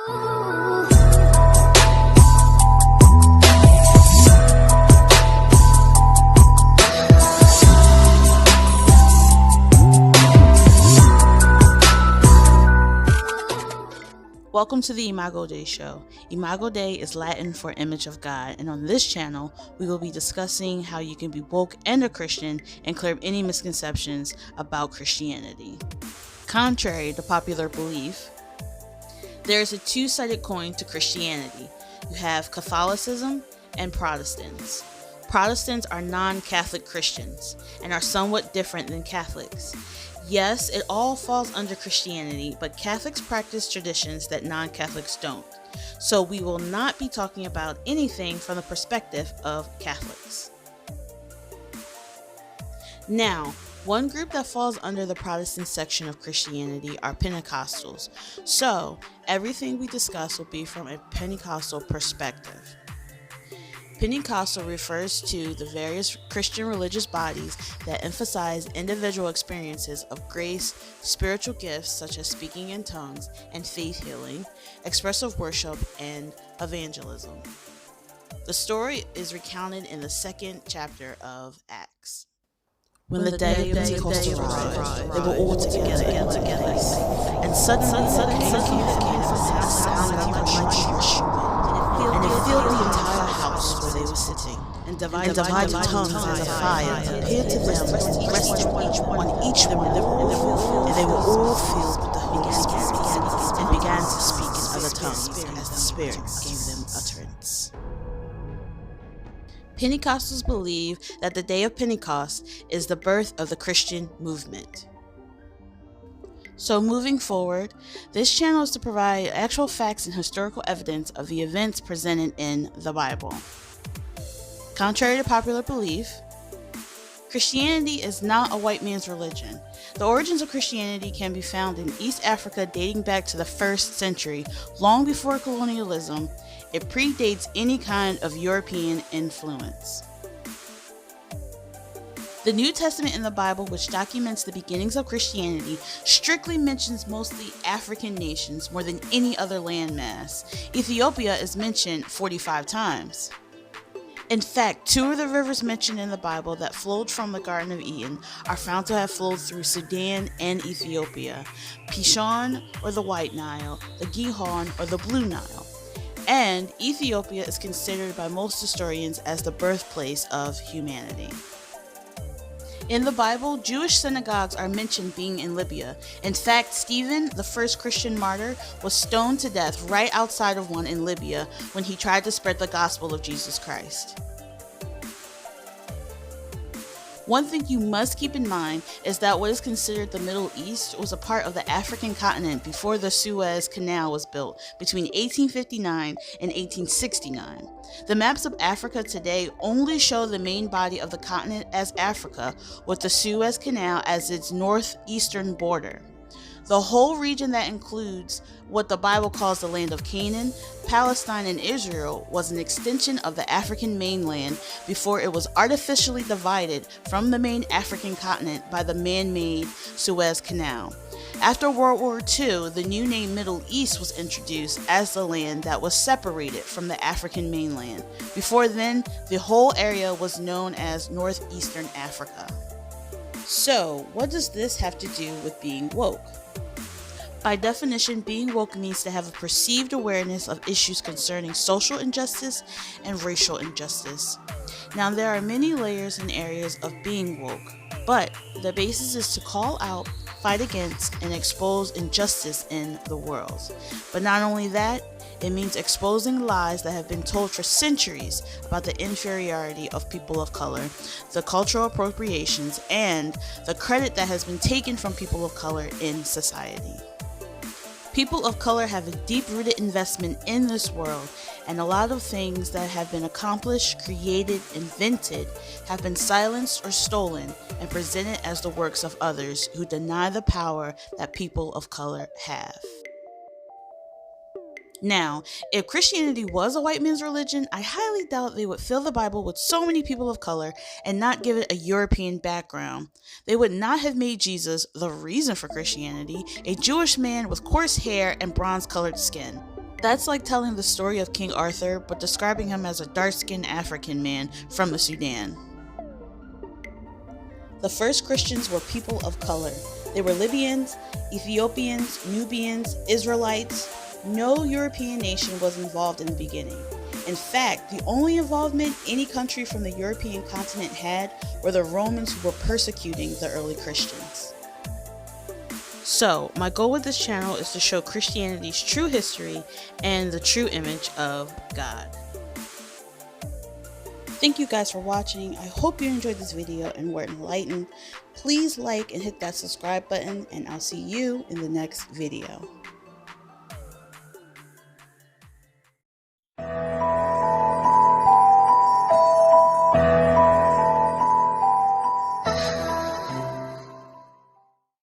Welcome to the imagodeishow. Imago Dei is Latin for image of God, and on this channel, we will be discussing how you can be woke and a Christian and clear up any misconceptions about Christianity. Contrary to popular belief, there is a two-sided coin to Christianity. You have Catholicism and Protestants. Protestants are non-Catholic Christians and are somewhat different than Catholics. Yes, it all falls under Christianity, but Catholics practice traditions that non-Catholics don't. So we will not be talking about anything from the perspective of Catholics. Now, one group that falls under the Protestant section of Christianity are Pentecostals. So everything we discuss will be from a Pentecostal perspective. Pentecostal refers to the various Christian religious bodies that emphasize individual experiences of grace, spiritual gifts such as speaking in tongues and faith healing, expressive worship, and evangelism. The story is recounted in the second chapter of Acts. When the day of Pentecost arrived, they were all together in one place, and suddenly came a sound like a mighty rushing wind, and it filled the entire house where they were sitting, and divided tongues as a fire appeared to them, resting on each one, and they were all filled with the Holy Spirit, and began to speak in other tongues as the Spirit gave them utterance. Pentecostals believe that the day of Pentecost is the birth of the Christian movement. So moving forward, this channel is to provide actual facts and historical evidence of the events presented in the Bible. Contrary to popular belief, Christianity is not a white man's religion. The origins of Christianity can be found in East Africa dating back to the 1st century, long before colonialism. It predates any kind of European influence. The New Testament in the Bible, which documents the beginnings of Christianity, strictly mentions mostly African nations more than any other landmass. Ethiopia is mentioned 45 times. In fact, 2 of the rivers mentioned in the Bible that flowed from the Garden of Eden are found to have flowed through Sudan and Ethiopia, Pishon or the White Nile, the Gihon or the Blue Nile. And Ethiopia is considered by most historians as the birthplace of humanity. In the Bible, Jewish synagogues are mentioned being in Libya. In fact, Stephen, the first Christian martyr, was stoned to death right outside of one in Libya when he tried to spread the gospel of Jesus Christ. One thing you must keep in mind is that what is considered the Middle East was a part of the African continent before the Suez Canal was built between 1859 and 1869. The maps of Africa today only show the main body of the continent as Africa, with the Suez Canal as its northeastern border. The whole region that includes what the Bible calls the land of Canaan, Palestine, and Israel was an extension of the African mainland before it was artificially divided from the main African continent by the man-made Suez Canal. After World War II, the new name Middle East was introduced as the land that was separated from the African mainland. Before then, the whole area was known as Northeastern Africa. So, what does this have to do with being woke? By definition, being woke means to have a perceived awareness of issues concerning social injustice and racial injustice. Now, there are many layers and areas of being woke, but the basis is to call out, fight against, and expose injustice in the world. But not only that, it means exposing lies that have been told for centuries about the inferiority of people of color, the cultural appropriations, and the credit that has been taken from people of color in society. People of color have a deep-rooted investment in this world, and a lot of things that have been accomplished, created, invented have been silenced or stolen and presented as the works of others who deny the power that people of color have. Now, if Christianity was a white man's religion, I highly doubt they would fill the Bible with so many people of color and not give it a European background. They would not have made Jesus, the reason for Christianity, a Jewish man with coarse hair and bronze-colored skin. That's like telling the story of King Arthur, but describing him as a dark-skinned African man from the Sudan. The first Christians were people of color. They were Libyans, Ethiopians, Nubians, Israelites. No European nation was involved in the beginning. In fact, the only involvement any country from the European continent had were the Romans who were persecuting the early Christians. So, my goal with this channel is to show Christianity's true history and the true image of God. Thank you guys for watching. I hope you enjoyed this video and were enlightened. Please like and hit that subscribe button, and I'll see you in the next video.